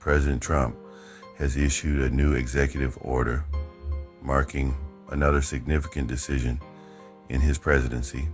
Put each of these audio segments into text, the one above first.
President Trump has issued a new executive order marking another significant decision in his presidency.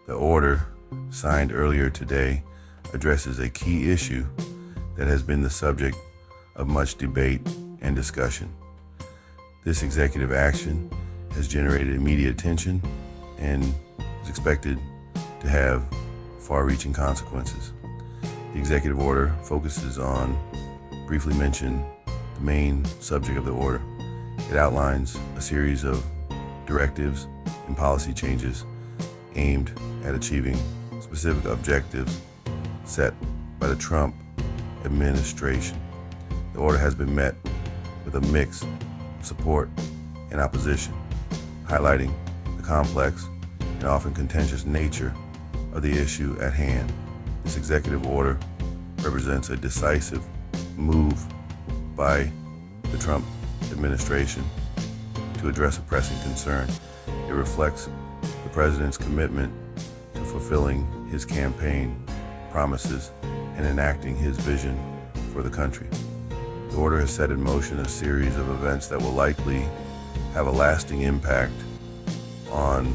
The order, signed earlier today, addresses a key issue that has been the subject of much debate and discussion. This executive action has generated immediate attention and is expected to have far-reaching consequences. The executive order focuses on, briefly mention, the main subject of the order. It outlines a series of directives and policy changes aimed at achieving specific objectives set by the Trump administration. The order has been met with a mix of support and opposition, highlighting the complex and often contentious nature of the issue at hand. This executive order represents a decisive move by the Trump administration to address a pressing concern. It reflects the president's commitment to fulfilling his campaign promises and enacting his vision for the country. The order has set in motion a series of events that will likely have a lasting impact on,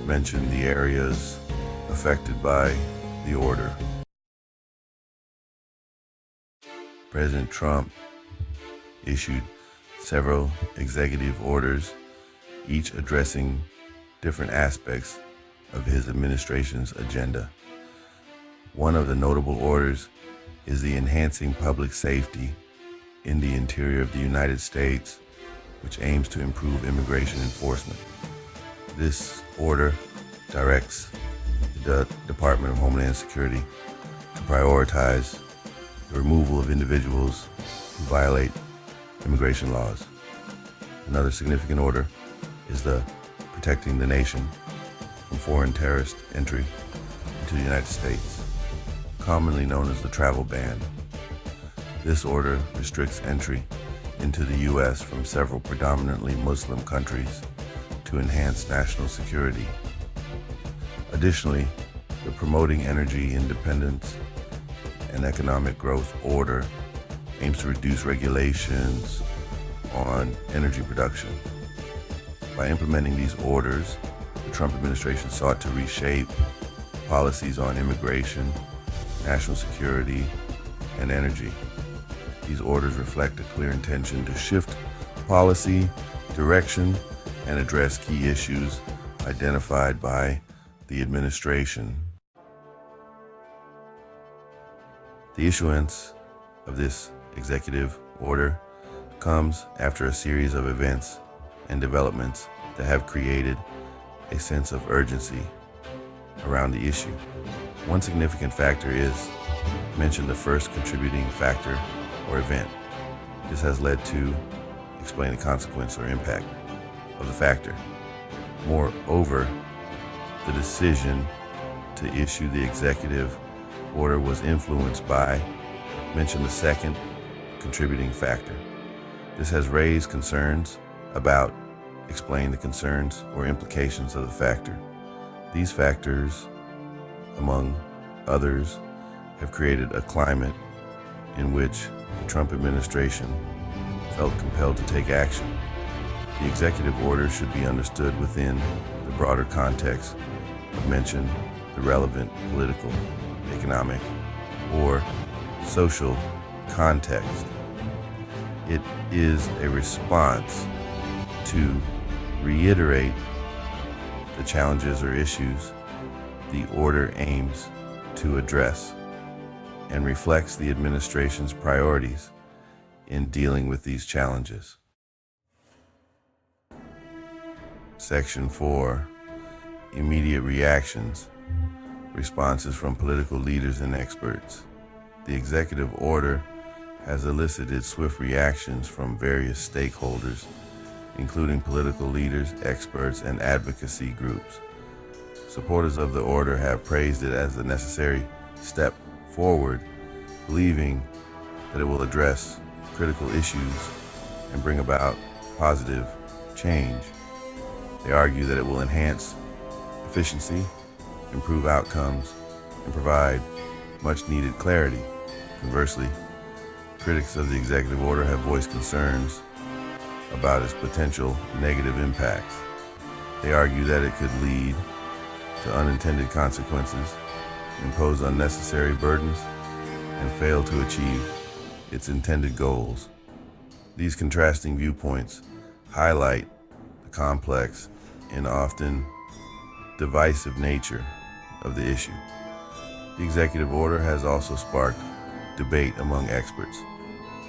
mention, the areas affected by the order. President Trump issued several executive orders, each addressing different aspects of his administration's agenda. One of the notable orders is the Enhancing Public Safety in the Interior of the United States, which aims to improve immigration enforcement. This order directs the Department of Homeland Security to prioritize the removal of individuals who violate immigration laws. Another significant order is the Protecting the Nation from Foreign Terrorist Entry into the United States, commonly known as the travel ban. This order restricts entry into the U.S. from several predominantly Muslim countries to enhance national security. Additionally, the Promoting Energy Independence and Economic Growth Order aims to reduce regulations on energy production. By implementing these orders, the Trump administration sought to reshape policies on immigration, national security, and energy. These orders reflect a clear intention to shift policy direction and address key issues identified by the administration. The issuance of this executive order comes after a series of events and developments that have created a sense of urgency around the issue. One significant factor is mentioned the first contributing factor or event. This has led to explain the consequence or impact of the factor. Moreover, the decision to issue the executive order was influenced by, mention the second contributing factor. This has raised concerns about explaining the concerns or implications of the factor. These factors, among others, have created a climate in which the Trump administration felt compelled to take action. The executive order should be understood within the broader context of mention the relevant political, economic, or social context. It is a response to reiterate the challenges or issues the order aims to address and reflects the administration's priorities in dealing with these challenges. Section 4, Immediate Reactions, Responses from Political Leaders and Experts. The executive order has elicited swift reactions from various stakeholders, including political leaders, experts, and advocacy groups. Supporters of the order have praised it as a necessary step forward, believing that it will address critical issues and bring about positive change. They argue that it will enhance efficiency, improve outcomes, and provide much needed clarity. Conversely, Critics of the executive order have voiced concerns about its potential negative impacts. They argue that it could lead to unintended consequences, impose unnecessary burdens, and fail to achieve its intended goals. These contrasting viewpoints highlight the complex and often divisive nature of the issue. The executive order has also sparked debate among experts.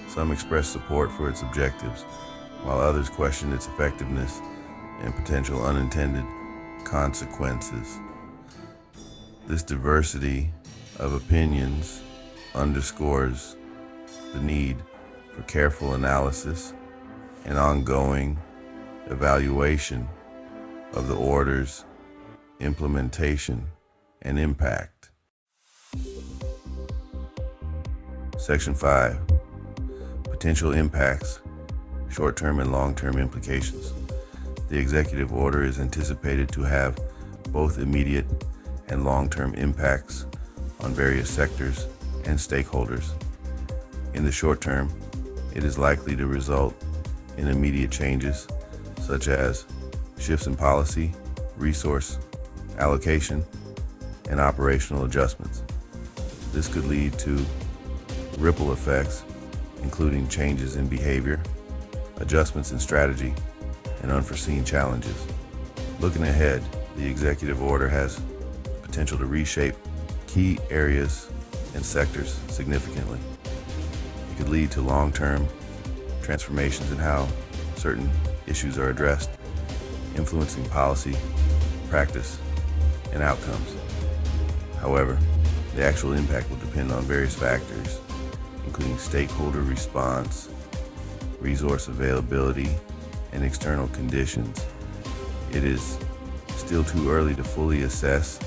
Some express support for its objectives, while others question its effectiveness and potential unintended consequences. This diversity of opinions underscores the need for careful analysis and ongoing evaluation of the order's implementation and impact. Section 5. Potential impacts, short-term and long-term implications. The executive order is anticipated to have both immediate and long-term impacts on various sectors and stakeholders. In the short term, it is likely to result in immediate changes, such as shifts in policy, resource allocation, and operational adjustments. This could lead to ripple effects, including changes in behavior, adjustments in strategy, and unforeseen challenges. Looking ahead, the executive order has potential to reshape key areas and sectors significantly. It could lead to long-term transformations in how certain issues are addressed, influencing policy, practice, and outcomes. However, the actual impact will depend on various factors, including stakeholder response, resource availability, and external conditions. It is still too early to fully assess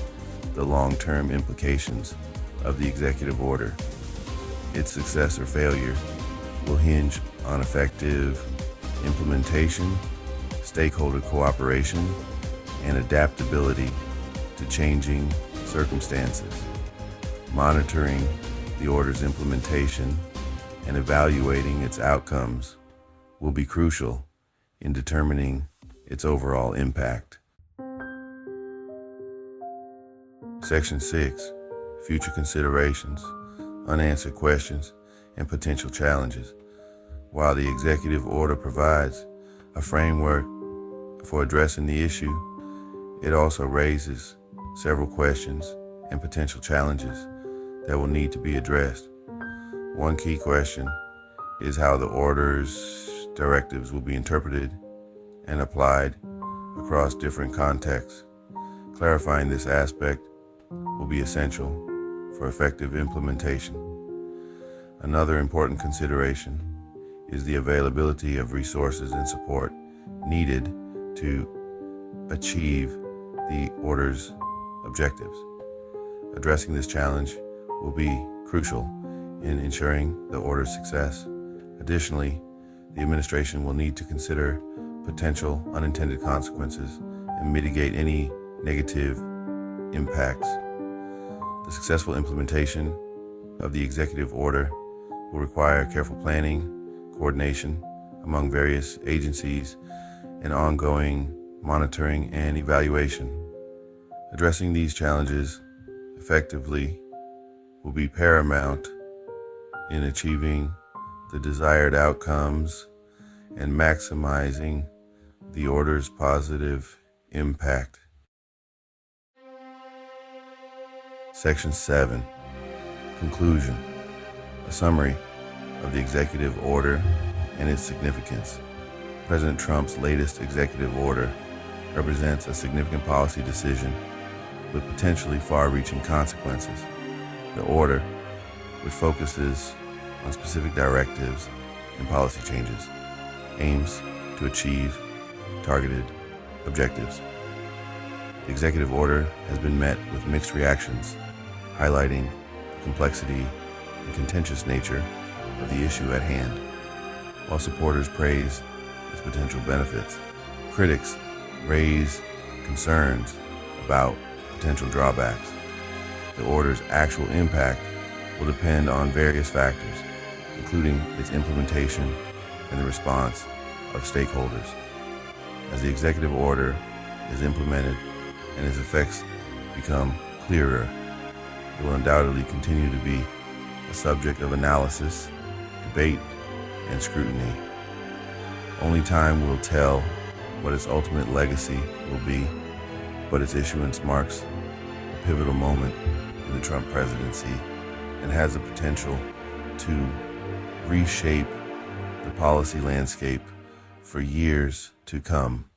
the long-term implications of the executive order. Its success or failure will hinge on effective implementation, stakeholder cooperation, and adaptability to changing circumstances. Monitoring the order's implementation and evaluating its outcomes will be crucial in determining its overall impact. Section 6. Future considerations, unanswered questions, and potential challenges. While the executive order provides a framework for addressing the issue, it also raises several questions and potential challenges that will need to be addressed. One key question is how the order's directives will be interpreted and applied across different contexts. Clarifying this aspect will be essential for effective implementation. Another important consideration is the availability of resources and support needed to achieve the order's objectives. Addressing this challenge will be crucial in ensuring the order's success. Additionally, the administration will need to consider potential unintended consequences and mitigate any negative impacts. The successful implementation of the executive order will require careful planning, coordination among various agencies, and ongoing monitoring and evaluation. Addressing these challenges effectively will be paramount in achieving the desired outcomes and maximizing the order's positive impact. Section 7. Conclusion. A summary of the executive order and its significance. President Trump's latest executive order represents a significant policy decision with potentially far-reaching consequences. The order, which focuses on specific directives and policy changes, aims to achieve targeted objectives. The executive order has been met with mixed reactions, highlighting the complexity and contentious nature of the issue at hand. While supporters praise its potential benefits, critics raise concerns about potential drawbacks. The order's actual impact will depend on various factors, including its implementation and the response of stakeholders. As the executive order is implemented and its effects become clearer, it will undoubtedly continue to be a subject of analysis, debate, and scrutiny. Only time will tell what its ultimate legacy will be, but its issuance marks a pivotal moment in the Trump presidency and has the potential to reshape the policy landscape for years to come.